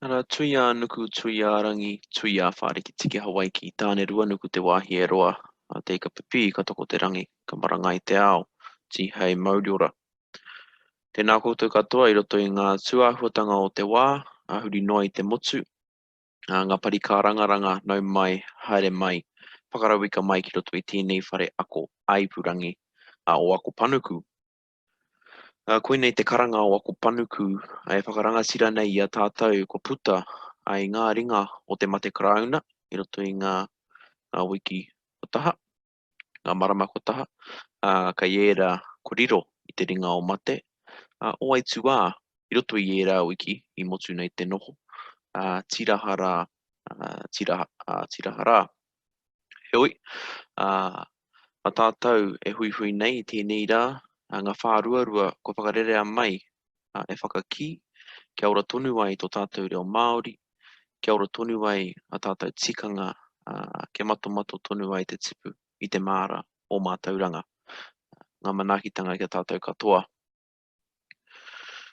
Ana tuia nuku tuia rangi tuia whare ki tiki Hawaii ki tāne rua nuku te wāhi e roa a te ka pipi ka toko te rangi ka marangai te ao ti hei Maudiora. Tēnā koutou katoa I roto I ngā tuāhuatanga o te wā a huri noa I te motu a ngā pari ka rangaranga nau mai haere mai whakarawika mai ki roto I tēnei whare ako aipurangi o ako panuku. Koe nei te karanga o ako panuku e whakarangasira nei I a tātou ko puta ai ngā ringa o te mate karauna I roto I ngā wiki o taha, ngā marama ko taha, ka iera koriro I te ringa o mate, o ai tua I roto I iera wiki I motu nei te noho, tirahara, tirahara. Heoi, a tātou e hui hui nei I tēnei rā, ngā whāruarua ko whakarerea mai e whakaki, kia ora tonu ai tō tātou reo Māori, kia ora tonu ai a tātou tikanga, kia mato tonu ai te tipu I te māra o mātauranga. Ngā manakitanga kia tātou katoa.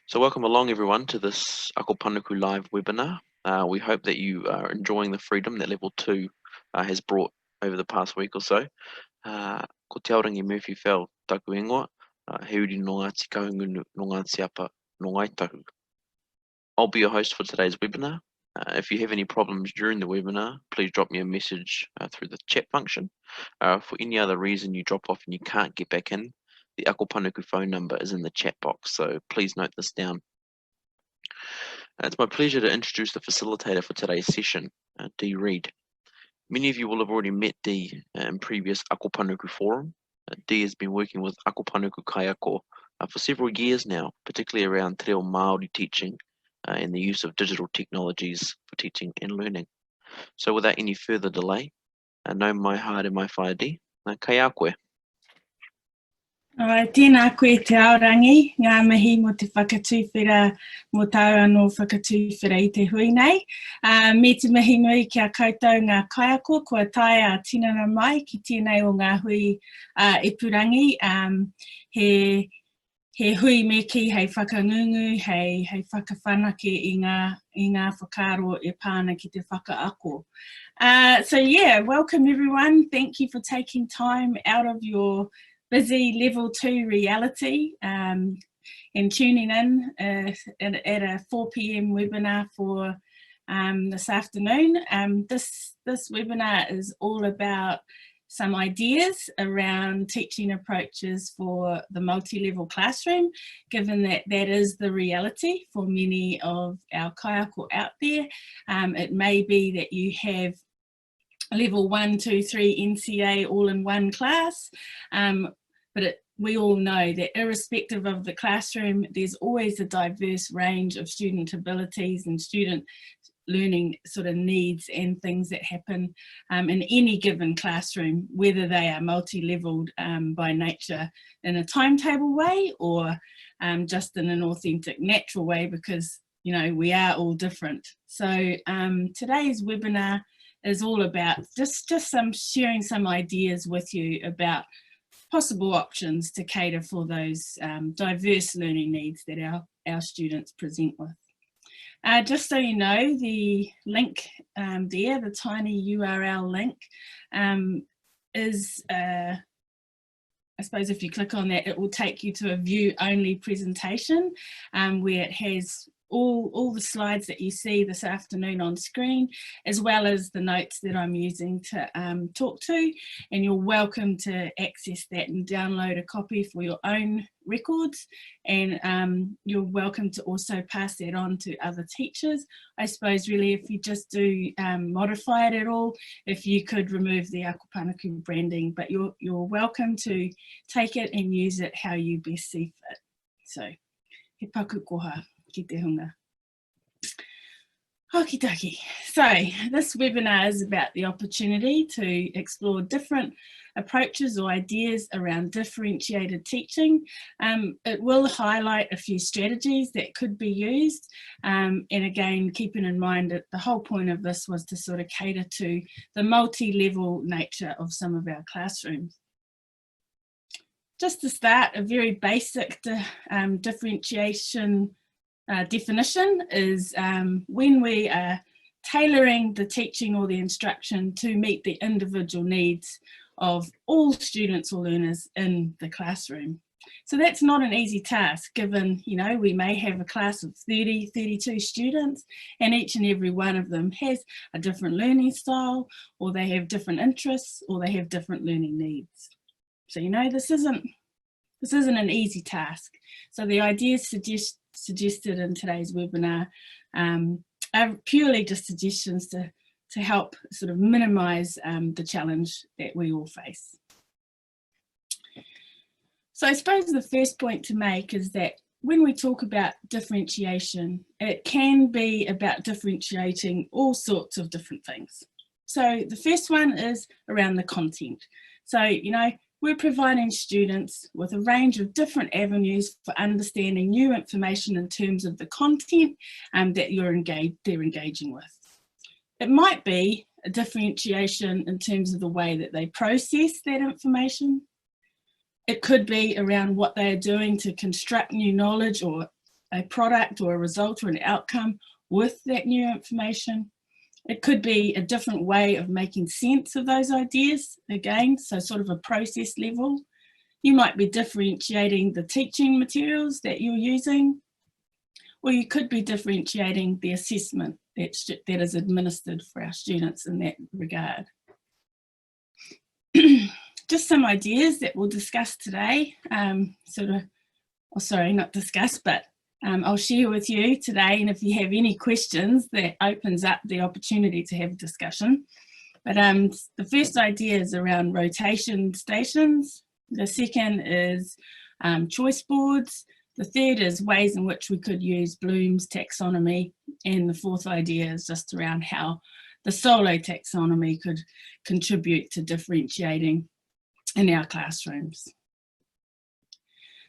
So welcome along everyone to this Ako Panuku live webinar. We hope that you are enjoying the freedom that level 2 has brought over the past week or so. Ko te aorangi Murphy Fell taku ingoa, he uri no ngā tikahungu no ngā tiapa no ngai tahu. I'll be your host for today's webinar. If you have any problems during the webinar, please drop me a message through the chat function. For any other reason you drop off and you can't get back in, the Ako Panuku phone number is in the chat box, so please note this down. It's my pleasure to introduce the facilitator for today's session, Dee Reed. Many of you will have already met Dee in previous Ako Panuku forum. Dee has been working with Ako Panuku Kaiako for several years now, particularly around te reo Māori teaching and the use of digital technologies for teaching and learning. So without any further delay, nau mai haere mai whae Dee, kai a koe. Tēnā koe te aorangi, ngā mihi mo te whakatūwhera mo tau anō whakatūwhera I te hui nei. Me te mihi nui kia koutou ngā kaiako, kua tae a tinana mai ki tēnei o ngā hui ipurangi. He hui meki hei whakangungu, hei whakawhanake I ngā whakaro e pāna ki te whakaako. So yeah, welcome everyone. Thank you for taking time out of your busy level 2 reality and tuning in at a 4 p.m. webinar for this afternoon. This webinar is all about some ideas around teaching approaches for the multi-level classroom, given that that is the reality for many of our kaiako out there. It may be that you have level 1, 2, 3 NCA all in one class, but we all know that irrespective of the classroom, there's always a diverse range of student abilities and student learning sort of needs and things that happen in any given classroom, whether they are multi-leveled by nature in a timetable way or just in an authentic natural way, because you know we are all different. So today's webinar is all about just sharing some ideas with you about possible options to cater for those diverse learning needs that our students present with. Just so you know, the link there, the tiny URL link, is, I suppose if you click on that, it will take you to a view-only presentation where it has all the slides that you see this afternoon on screen, as well as the notes that I'm using to talk to, and you're welcome to access that and download a copy for your own records, and you're welcome to also pass that on to other teachers. I suppose really if you just do modify it at all, if you could remove the Ako Panuku branding, but you're welcome to take it and use it how you best see fit. So, he paku koha. Ki te hunga. Okey-dokey. So this webinar is about the opportunity to explore different approaches or ideas around differentiated teaching. It will highlight a few strategies that could be used, and again keeping in mind that the whole point of this was to sort of cater to the multi-level nature of some of our classrooms. Just to start, a very basic differentiation definition is when we are tailoring the teaching or the instruction to meet the individual needs of all students or learners in the classroom. So that's not an easy task, given, you know, we may have a class of 30, 32 students, and each and every one of them has a different learning style, or they have different interests, or they have different learning needs. So, you know, this isn't an easy task. So the ideas suggested in today's webinar are purely just suggestions to help sort of minimise the challenge that we all face. So I suppose the first point to make is that when we talk about differentiation, it can be about differentiating all sorts of different things. So the first one is around the content. So, you know, we're providing students with a range of different avenues for understanding new information in terms of the content that they're engaging with. It might be a differentiation in terms of the way that they process that information. It could be around what they're doing to construct new knowledge or a product or a result or an outcome with that new information. It could be a different way of making sense of those ideas, again, so sort of a process level. You might be differentiating the teaching materials that you're using, or you could be differentiating the assessment that is administered for our students in that regard. Just some ideas that we'll discuss today, I'll share with you today, and if you have any questions, that opens up the opportunity to have a discussion. But the first idea is around rotation stations. The second is choice boards. The third is ways in which we could use Bloom's taxonomy. And the fourth idea is just around how the Solo taxonomy could contribute to differentiating in our classrooms.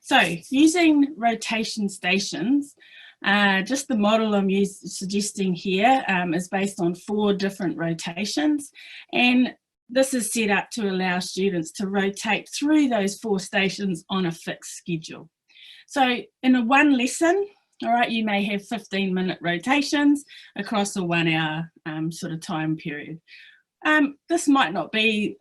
So using rotation stations, just the model I'm suggesting here is based on 4 different rotations, and this is set up to allow students to rotate through those 4 stations on a fixed schedule. So in a one lesson, all right, you may have 15-minute rotations across a 1 hour sort of time period. This might not be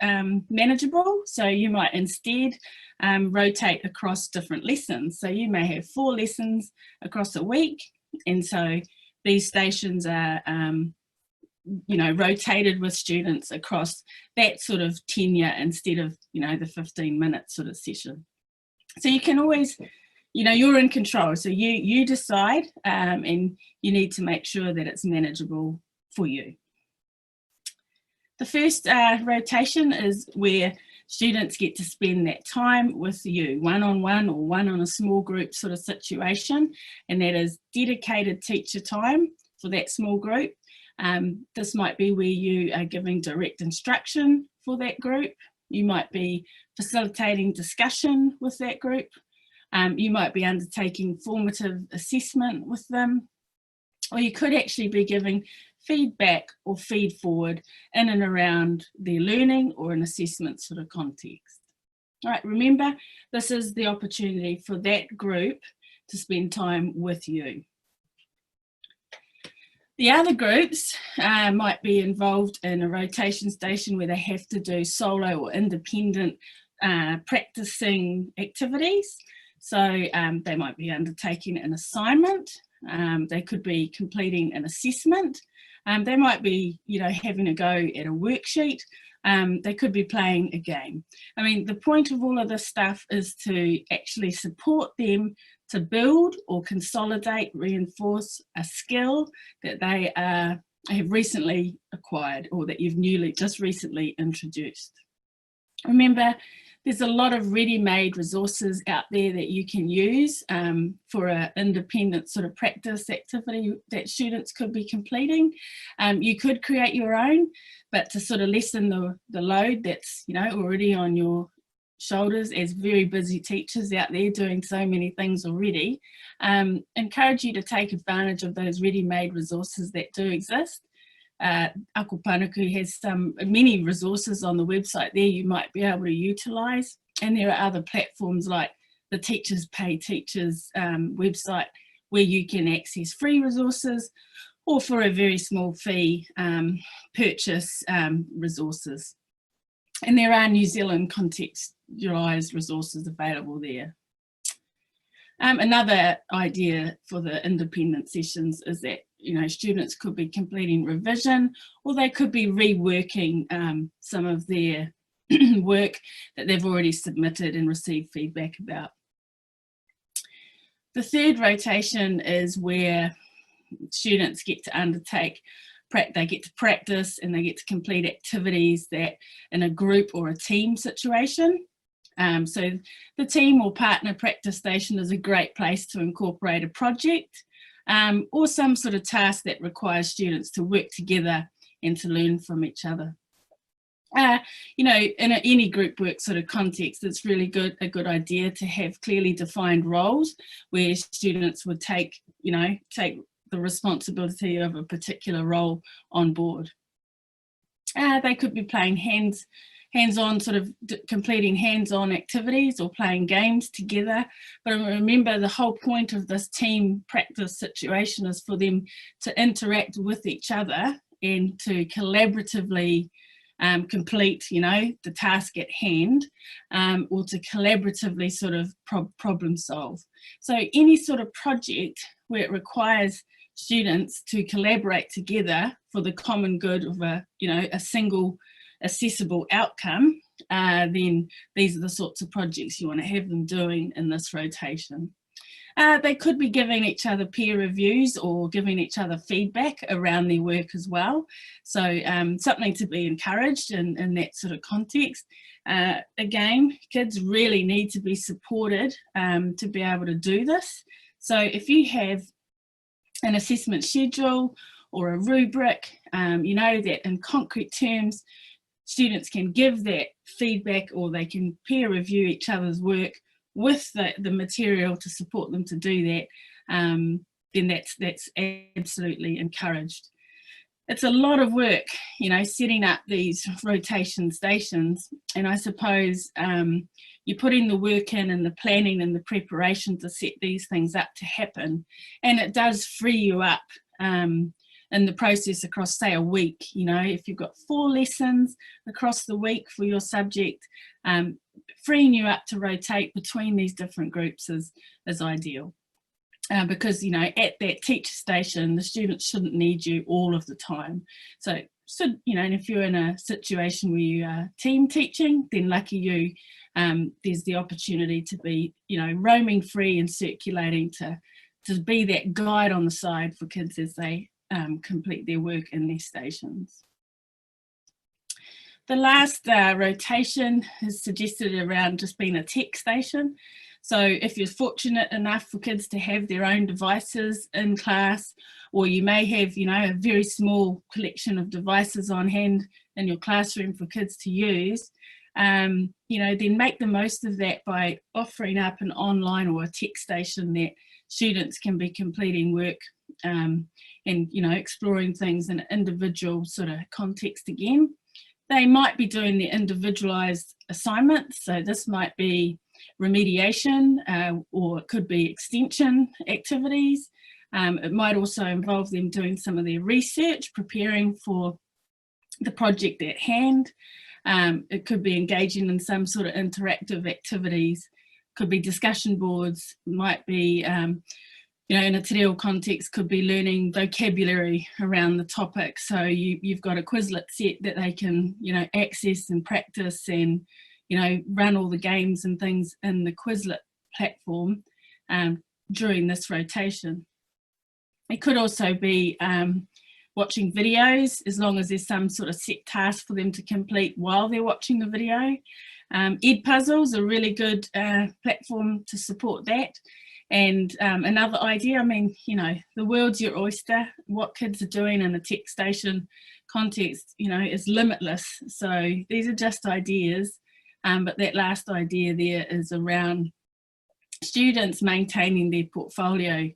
manageable, so you might instead rotate across different lessons. So you may have 4 lessons across a week, and so these stations are you know, rotated with students across that sort of tenure instead of, you know, the 15-minute sort of session. So you can always, you know, you're in control, so you decide, and you need to make sure that it's manageable for you. The first rotation is where students get to spend that time with you, one-on-one or one on a small group sort of situation, and that is dedicated teacher time for that small group. This might be where you are giving direct instruction for that group. You might be facilitating discussion with that group. You might be undertaking formative assessment with them, or you could actually be giving feedback or feed forward in and around their learning or an assessment sort of context. All right, remember, this is the opportunity for that group to spend time with you. The other groups might be involved in a rotation station where they have to do solo or independent practicing activities. So they might be undertaking an assignment. They could be completing an assessment. They might be, you know, having a go at a worksheet. They could be playing a game. I mean, the point of all of this stuff is to actually support them to build or consolidate, reinforce a skill that they have recently acquired or that you've just recently introduced. Remember, there's a lot of ready-made resources out there that you can use for an independent sort of practice activity that students could be completing. You could create your own, but to sort of lessen the load that's, you know, already on your shoulders as very busy teachers out there doing so many things already, encourage you to take advantage of those ready-made resources that do exist. Ako Panuku has many resources on the website there you might be able to utilise, and there are other platforms like the Teachers Pay Teachers website where you can access free resources or for a very small fee purchase resources. And there are New Zealand contextualised resources available there. Another idea for the independent sessions is that, you know, students could be completing revision, or they could be reworking some of their work that they've already submitted and received feedback about. The third rotation is where students get to undertake, they get to practice and they get to complete activities that in a group or a team situation. So the team or partner practice station is a great place to incorporate a project or some sort of task that requires students to work together and to learn from each other. You know, in any group work sort of context, it's really a good idea to have clearly defined roles where students would take the responsibility of a particular role on board. They could be playing hands-on, sort of completing hands-on activities or playing games together. But remember, the whole point of this team practice situation is for them to interact with each other and to collaboratively complete, you know, the task at hand, or to collaboratively sort of problem solve. So any sort of project where it requires students to collaborate together for the common good of a single accessible outcome, then these are the sorts of projects you want to have them doing in this rotation. They could be giving each other peer reviews or giving each other feedback around their work as well. So something to be encouraged in that sort of context. Again, kids really need to be supported to be able to do this. So if you have an assessment schedule or a rubric, you know, that in concrete terms, students can give that feedback or they can peer review each other's work with the material to support them to do that, then that's absolutely encouraged. It's a lot of work, you know, setting up these rotation stations, and I suppose you put in the work in and the planning and the preparation to set these things up to happen, and it does free you up in the process across, say, a week. You know, if you've got 4 lessons across the week for your subject, freeing you up to rotate between these different groups is ideal. Because, you know, at that teacher station, the students shouldn't need you all of the time. So, you know, and if you're in a situation where you are team teaching, then lucky you, there's the opportunity to be, you know, roaming free and circulating to be that guide on the side for kids as they complete their work in their stations. The last rotation is suggested around just being a tech station. So if you're fortunate enough for kids to have their own devices in class, or you may have, you know, a very small collection of devices on hand in your classroom for kids to use, you know, then make the most of that by offering up an online or a tech station that students can be completing work and, you know, exploring things in an individual sort of context again. They might be doing the individualised assignments, so this might be remediation or it could be extension activities. It might also involve them doing some of their research, preparing for the project at hand. It could be engaging in some sort of interactive activities, could be discussion boards, might be you know, in a te reo context, could be learning vocabulary around the topic. So you've got a Quizlet set that they can, you know, access and practice and, you know, run all the games and things in the Quizlet platform during this rotation. It could also be watching videos, as long as there's some sort of set task for them to complete while they're watching the video. Edpuzzle's a really good platform to support that. And another idea, I mean, you know, the world's your oyster. What kids are doing in a tech station context, you know, is limitless. So these are just ideas, but that last idea there is around students maintaining their portfolio.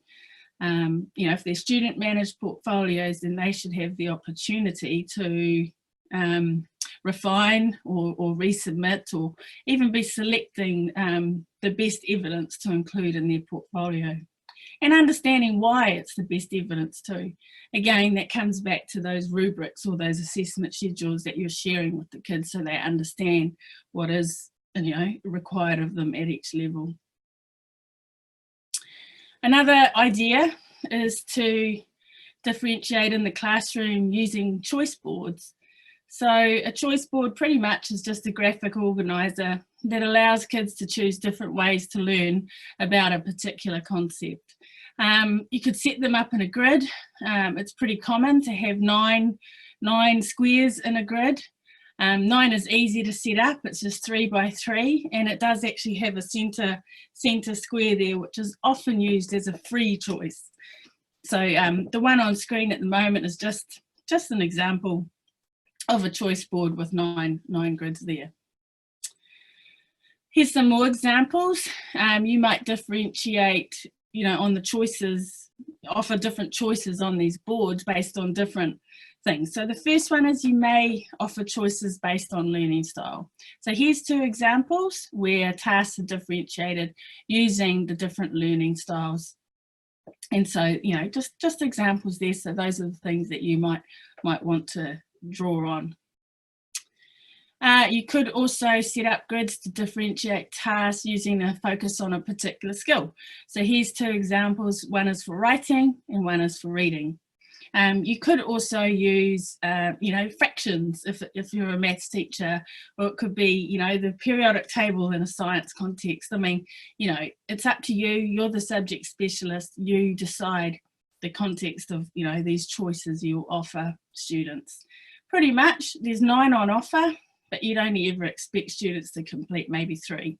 You know, if they're student managed portfolios, then they should have the opportunity to refine or resubmit, or even be selecting the best evidence to include in their portfolio. and understanding why it's the best evidence too. Again, that comes back to those rubrics or those assessment schedules that you're sharing with the kids so they understand what is, you know, required of them at each level. Another idea is to differentiate in the classroom using choice boards. So a choice board pretty much is just a graphic organizer that allows kids to choose different ways to learn about a particular concept. You could set them up in a grid. It's pretty common to have nine squares in a grid. 9 is easy to set up, it's just 3 by 3, and it does actually have a center square there, which is often used as a free choice. So the one on screen at the moment is just an example of a choice board with nine grids there. Here's some more examples. You might differentiate, you know, on the choices, offer different choices on these boards based on different things. So the first one is you may offer choices based on learning style. So here's 2 examples where tasks are differentiated using the different learning styles. And so, you know, just examples there. So those are the things that you might want to draw on. You could also set up grids to differentiate tasks using a focus on a particular skill. So here's 2 examples. One is for writing and one is for reading. You could also use, you know, fractions if you're a maths teacher, or it could be, you know, the periodic table in a science context. I mean, you know, it's up to you. You're the subject specialist. You decide the context of, you know, these choices you'll offer students. Pretty much, there's 9 on offer, but you'd only ever expect students to complete maybe 3.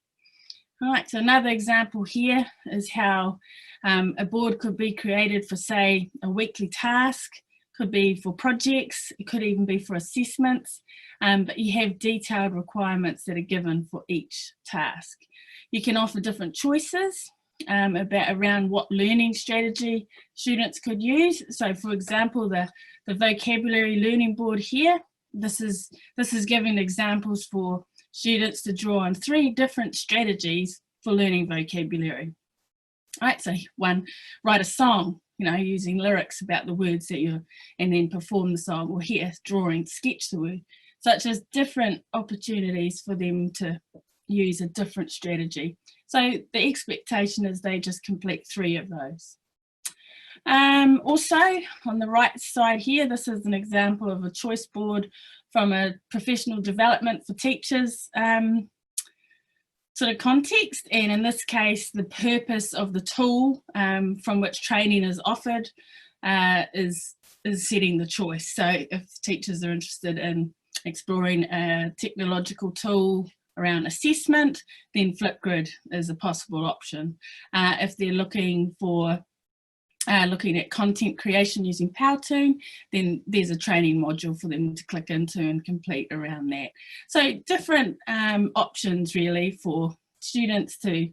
All right, so another example here is how a board could be created for, say, a weekly task, could be for projects, it could even be for assessments, but you have detailed requirements that are given for each task. You can offer different choices around what learning strategy students could use. So for example, the vocabulary learning board here, this is giving examples for students to draw on 3 different strategies for learning vocabulary. All right, so 1, write a song, you know, using lyrics about the words that and then perform the song, or here, drawing, sketch the word, such as different opportunities for them to use a different strategy. So the expectation is they just complete 3 of those. Also, on the right side here, this is an example of a choice board from a professional development for teachers sort of context, and in this case the purpose of the tool from which training is offered is setting the choice. So if teachers are interested in exploring a technological tool around assessment, then Flipgrid is a possible option. If they're looking for looking at content creation using Powtoon, then there's a training module for them to click into and complete around that. So different options really for students to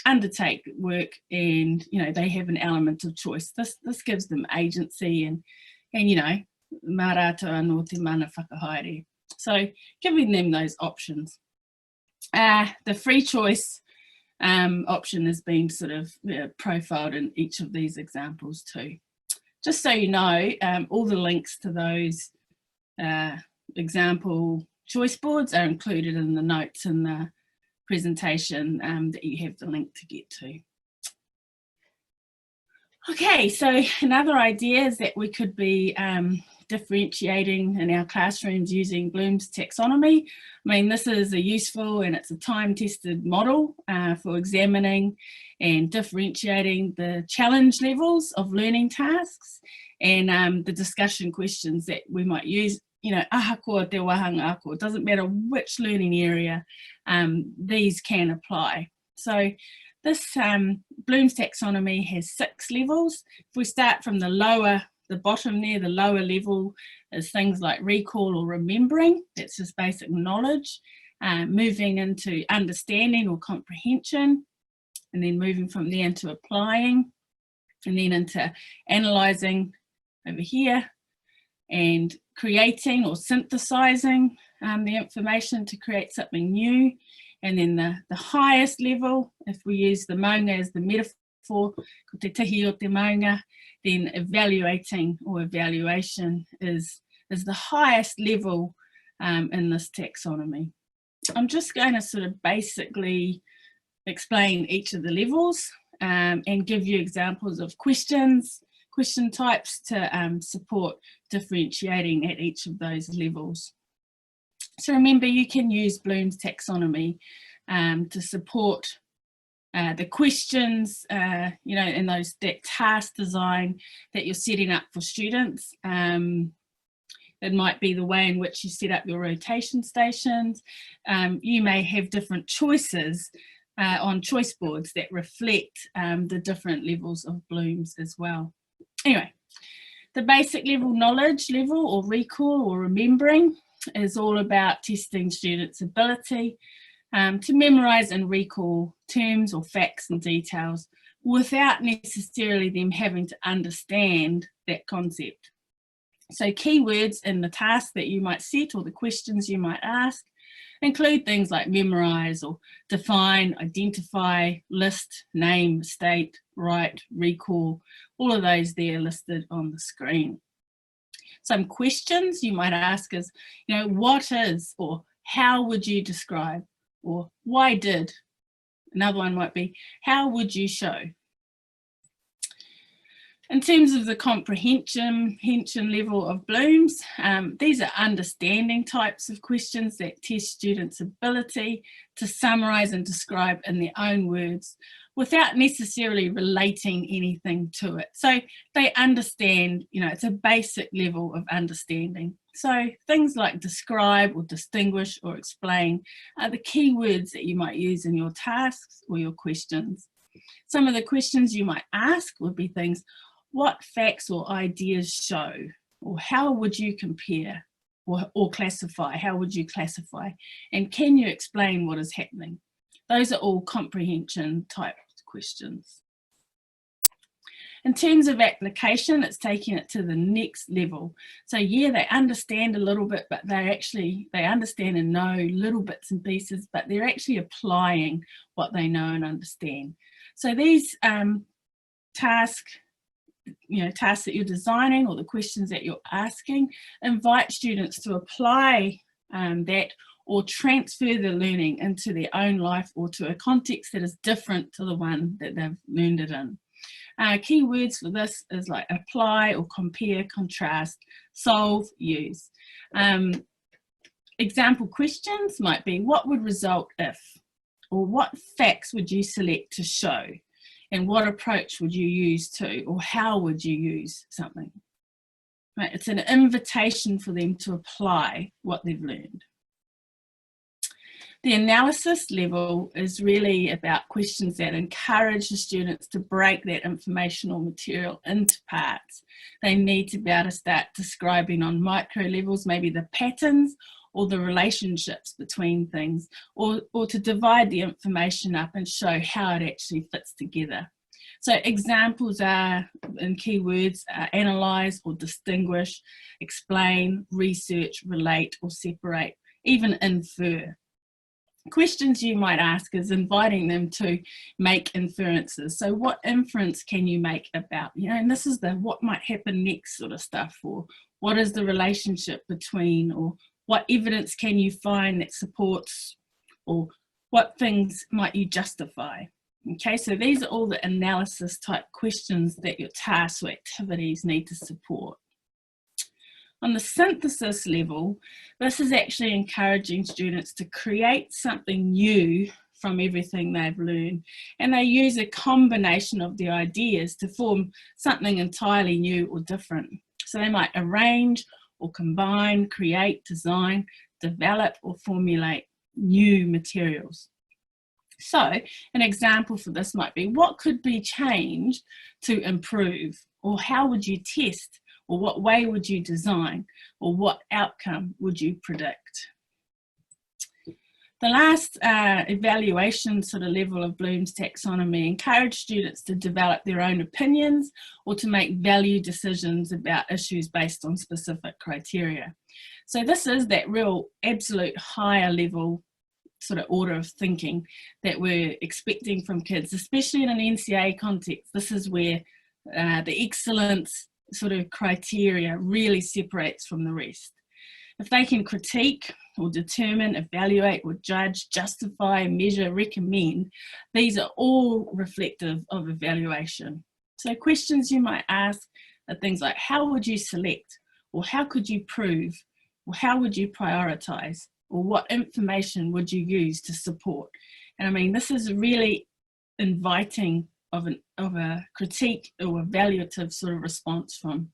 undertake work, and you know, they have an element of choice. This gives them agency and you know, mā rātou anō te mana whakahaere. So giving them those options. The free choice option has been sort of profiled in each of these examples too. Just so you know, all the links to those example choice boards are included in the notes in the presentation that you have the link to get to. Okay, so another idea is that we could be differentiating in our classrooms using Bloom's taxonomy. I mean, this is a useful and it's a time-tested model for examining and differentiating the challenge levels of learning tasks and the discussion questions that we might use. You know, ahakoa te wahanga ako, it doesn't matter which learning area these can apply. So this Bloom's taxonomy has 6 levels. If we start from the bottom there, the lower level is things like recall or remembering, that's just basic knowledge, moving into understanding or comprehension, and then moving from there into applying, and then into analysing over here, and creating or synthesising the information to create something new. And then the highest level, if we use the maunga as the metaphor 4, ko te tihi o te maunga, then evaluating or evaluation is the highest level in this taxonomy. I'm just going to sort of basically explain each of the levels and give you examples of question types to support differentiating at each of those levels. So remember, you can use Bloom's taxonomy to support the questions, you know, in that task design that you're setting up for students. It might be the way in which you set up your rotation stations. You may have different choices on choice boards that reflect the different levels of Bloom's as well. Anyway, the basic level knowledge level, or recall or remembering, is all about testing students' ability to memorise and recall terms or facts and details without necessarily them having to understand that concept. So keywords in the task that you might set or the questions you might ask include things like memorise or define, identify, list, name, state, write, recall, all of those there listed on the screen. Some questions you might ask is, you know, what is, or how would you describe, or why did? Another one might be, how would you show? In terms of the comprehension level of Bloom's, these are understanding types of questions that test students' ability to summarise and describe in their own words without necessarily relating anything to it. So they understand, you know, it's a basic level of understanding. So things like describe or distinguish or explain are the key words that you might use in your tasks or your questions. Some of the questions you might ask would be things, what facts or ideas show, or how would you compare or classify, how would you classify, and can you explain what is happening? Those are all comprehension type questions. In terms of application, it's taking it to the next level. So yeah, they understand a little bit, but they understand and know little bits and pieces, but they're actually applying what they know and understand. So these tasks that you're designing or the questions that you're asking, invite students to apply that or transfer the learning into their own life or to a context that is different to the one that they've learned it in. Key words for this is like apply or compare, contrast, solve, use. Example questions might be, what would result if? Or what facts would you select to show? And what approach would you use to, or how would you use something? Right, it's an invitation for them to apply what they've learned. The analysis level is really about questions that encourage the students to break that informational material into parts. They need to be able to start describing on micro levels, maybe the patterns or the relationships between things, or to divide the information up and show how it actually fits together. So examples are, in keywords, analyse or distinguish, explain, research, relate or separate, even infer. Questions you might ask is inviting them to make inferences. So what inference can you make about, you know, and this is the what might happen next sort of stuff, or what is the relationship between, or what evidence can you find that supports, or what things might you justify? Okay, so these are all the analysis type questions that your tasks or activities need to support. On the synthesis level, this is actually encouraging students to create something new from everything they've learned, and they use a combination of the ideas to form something entirely new or different. So they might arrange or combine, create, design, develop or formulate new materials. So an example for this might be, what could be changed to improve, or how would you test, or what way would you design, or what outcome would you predict? The last evaluation sort of level of Bloom's taxonomy encourage students to develop their own opinions or to make value decisions about issues based on specific criteria. So this is that real absolute higher level sort of order of thinking that we're expecting from kids, especially in an NCEA context. This is where the excellence sort of criteria really separates from the rest. If they can critique or determine, evaluate or judge, justify, measure, recommend, these are all reflective of evaluation. So questions you might ask are things like, how would you select? Or how could you prove? Or how would you prioritize? Or what information would you use to support? And I mean, this is really inviting of a critique or evaluative sort of response from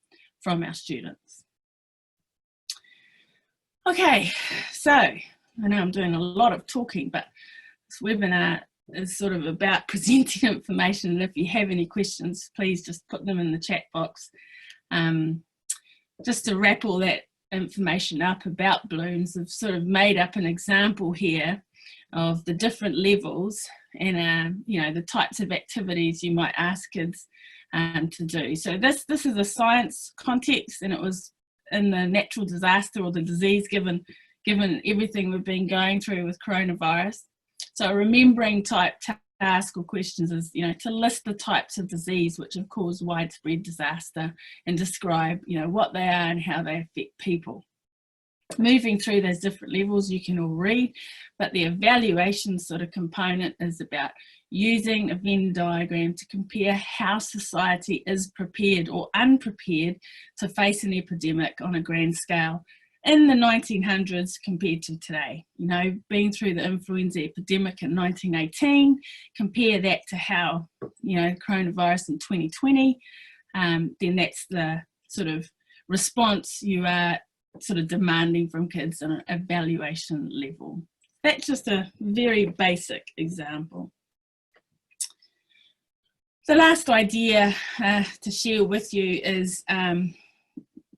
our students. Okay, so I know I'm doing a lot of talking, but this webinar is sort of about presenting information, and if you have any questions, please just put them in the chat box. Just to wrap all that information up about Blooms, I've sort of made up an example here of the different levels and you know, the types of activities you might ask kids to do. So this is a science context, and it was in the natural disaster or the disease given everything we've been going through with coronavirus. So remembering type task or questions is, you know, to list the types of disease which have caused widespread disaster and describe, you know, what they are and how they affect people. Moving through those different levels you can all read, but the evaluation sort of component is about using a Venn diagram to compare how society is prepared or unprepared to face an epidemic on a grand scale in the 1900s compared to today. You know, being through the influenza epidemic in 1918, compare that to how, you know, coronavirus in 2020, then that's the sort of response you are sort of demanding from kids on an evaluation level. That's just a very basic example. The last idea to share with you is,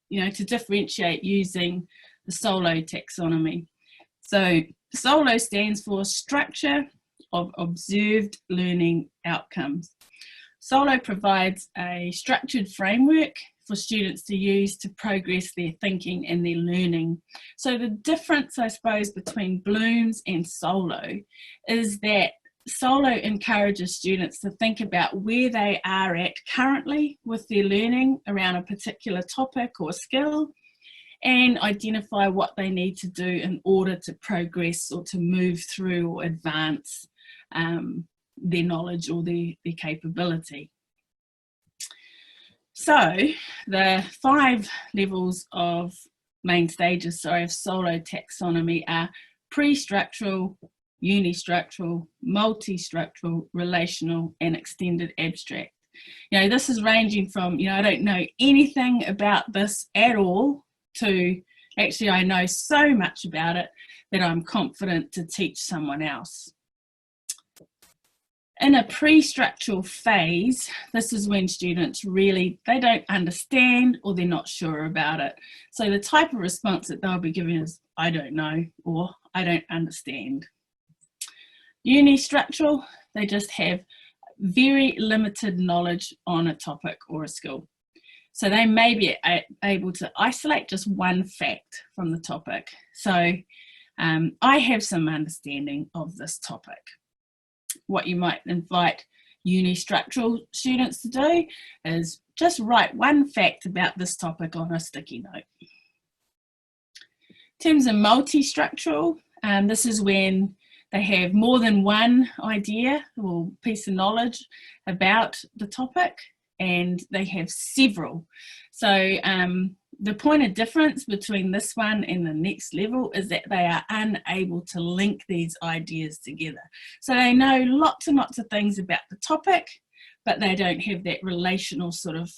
you know, to differentiate using the SOLO taxonomy. So SOLO stands for Structure of Observed Learning Outcomes. SOLO provides a structured framework for students to use to progress their thinking and their learning. So the difference, I suppose, between Blooms and SOLO is that SOLO encourages students to think about where they are at currently with their learning around a particular topic or skill, and identify what they need to do in order to progress or to move through or advance their knowledge or their capability. So the 5 levels of main stages, of SOLO taxonomy are pre-structural, unistructural, multi-structural, relational, and extended abstract. You know, this is ranging from, you know, I don't know anything about this at all to actually I know so much about it that I'm confident to teach someone else. In a pre-structural phase, this is when students really, they don't understand or they're not sure about it. So the type of response that they'll be giving is, I don't know, or I don't understand. Unistructural, they just have very limited knowledge on a topic or a skill. So they may be able to isolate just one fact from the topic. So I have some understanding of this topic. What you might invite unistructural students to do is just write one fact about this topic on a sticky note. In terms of multi-structural, this is when they have more than one idea or piece of knowledge about the topic, and they have several. So the point of difference between this one and the next level is that they are unable to link these ideas together. So they know lots and lots of things about the topic, but they don't have that relational sort of,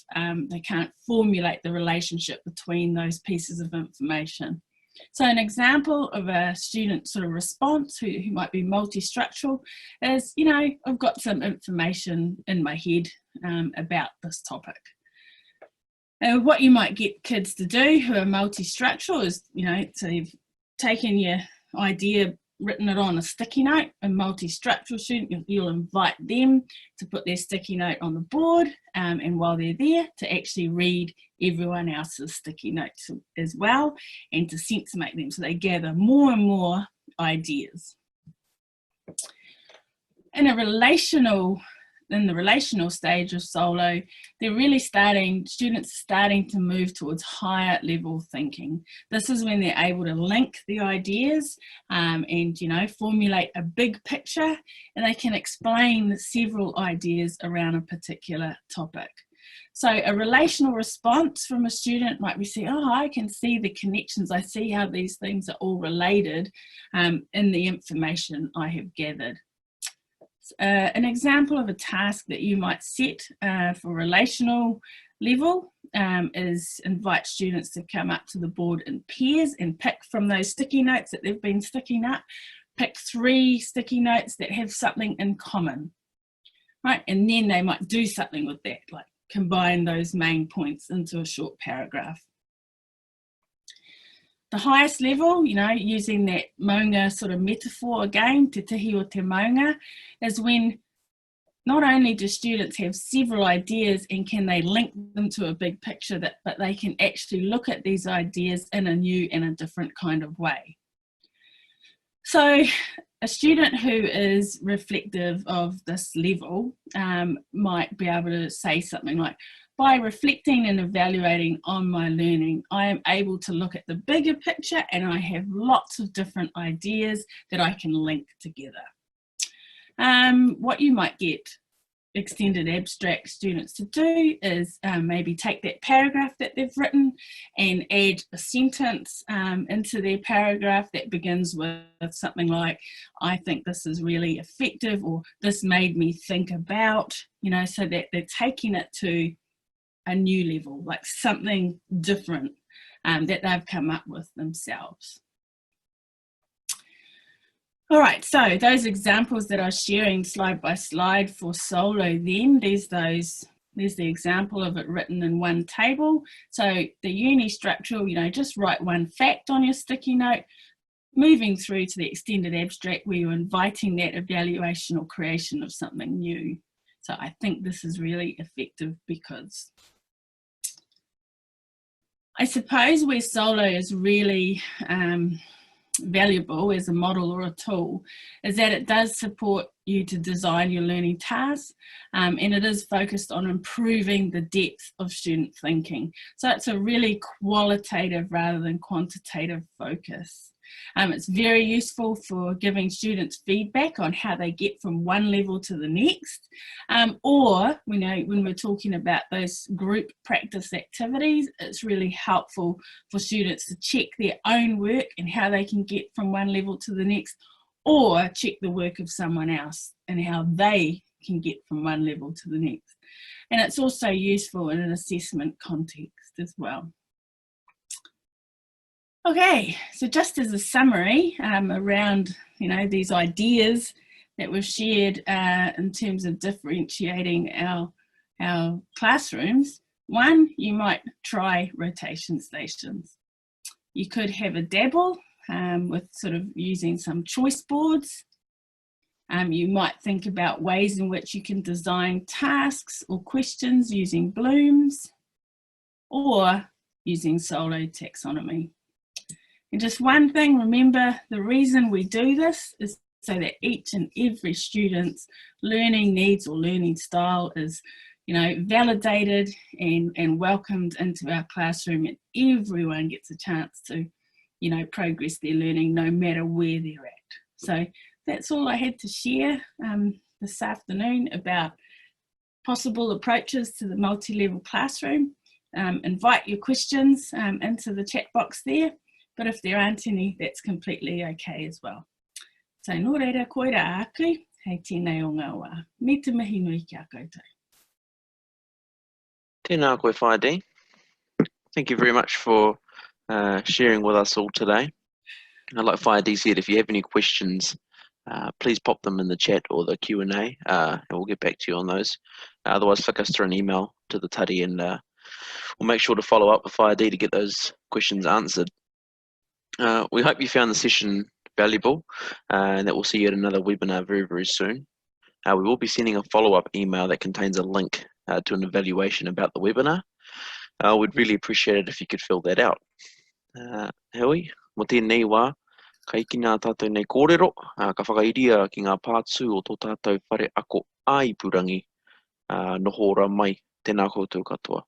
they can't formulate the relationship between those pieces of information. So an example of a student sort of response who might be multi-structural is, you know, I've got some information in my head about this topic. And what you might get kids to do who are multi-structural is, you know, so you've taken your idea, written it on a sticky note. A multi-structural student, you'll invite them to put their sticky note on the board, and while they're there, to actually read everyone else's sticky notes as well, and to sense make them so they gather more and more ideas. In the relational stage of solo, students are starting to move towards higher level thinking. This is when they're able to link the ideas and, formulate a big picture, and they can explain several ideas around a particular topic. So a relational response from a student might be saying, oh, I can see the connections. I see how these things are all related in the information I have gathered. An example of a task that you might set for relational level is invite students to come up to the board in pairs and pick from those sticky notes that they've been sticking up, pick 3 sticky notes that have something in common, right? And then they might do something with that, like combine those main points into a short paragraph. The highest level, using that maunga sort of metaphor again, te tihi o te maunga, is when not only do students have several ideas and can they link them to a big picture, but they can actually look at these ideas in a new and a different kind of way. So a student who is reflective of this level might be able to say something like, by reflecting and evaluating on my learning, I am able to look at the bigger picture and I have lots of different ideas that I can link together. What you might get extended abstract students to do is maybe take that paragraph that they've written and add a sentence into their paragraph that begins with something like, I think this is really effective, or this made me think about, so that they're taking it to a new level, like something different that they've come up with themselves. All right, so those examples that I was sharing slide by slide for solo then, there's the example of it written in one table. So the unistructural, just write one fact on your sticky note, moving through to the extended abstract where you're inviting that evaluation or creation of something new. So I think this is really effective because I suppose where solo is really valuable as a model or a tool is that it does support you to design your learning tasks, and it is focused on improving the depth of student thinking. So it's a really qualitative rather than quantitative focus. It's very useful for giving students feedback on how they get from one level to the next, or when we're talking about those group practice activities, it's really helpful for students to check their own work and how they can get from one level to the next, or check the work of someone else and how they can get from one level to the next. And it's also useful in an assessment context as well. Okay, so just as a summary around these ideas that we've shared in terms of differentiating our classrooms. One, you might try rotation stations. You could have a dabble with sort of using some choice boards. You might think about ways in which you can design tasks or questions using Blooms or using solo taxonomy. And just one thing, remember, the reason we do this is so that each and every student's learning needs or learning style is, validated and welcomed into our classroom, and everyone gets a chance to, progress their learning no matter where they're at. So that's all I had to share this afternoon about possible approaches to the multi-level classroom. Invite your questions into the chat box there. But if there aren't any, that's completely okay as well. So nō reira koe rā aku, hei tēnei o ngā wā. Me te mihi nui kia koutou. Tēnā koe Whaidi. Thank you very much for sharing with us all today. And like Whaidi said, if you have any questions, please pop them in the chat or the Q&A, and we'll get back to you on those. Otherwise, flick us through an email to the Tari, and we'll make sure to follow up with Whaidi to get those questions answered. We hope you found the session valuable, and that we'll see you at another webinar very, very soon. We will be sending a follow-up email that contains a link to an evaluation about the webinar. We'd really appreciate it if you could fill that out. Hui, mo tēnei wā, Ka iki nā tātou nei kōrero, ka whakairia ki ngā pātū o tō tātou whare ako āipurangi, noho ora mai, tēnā koutou katoa.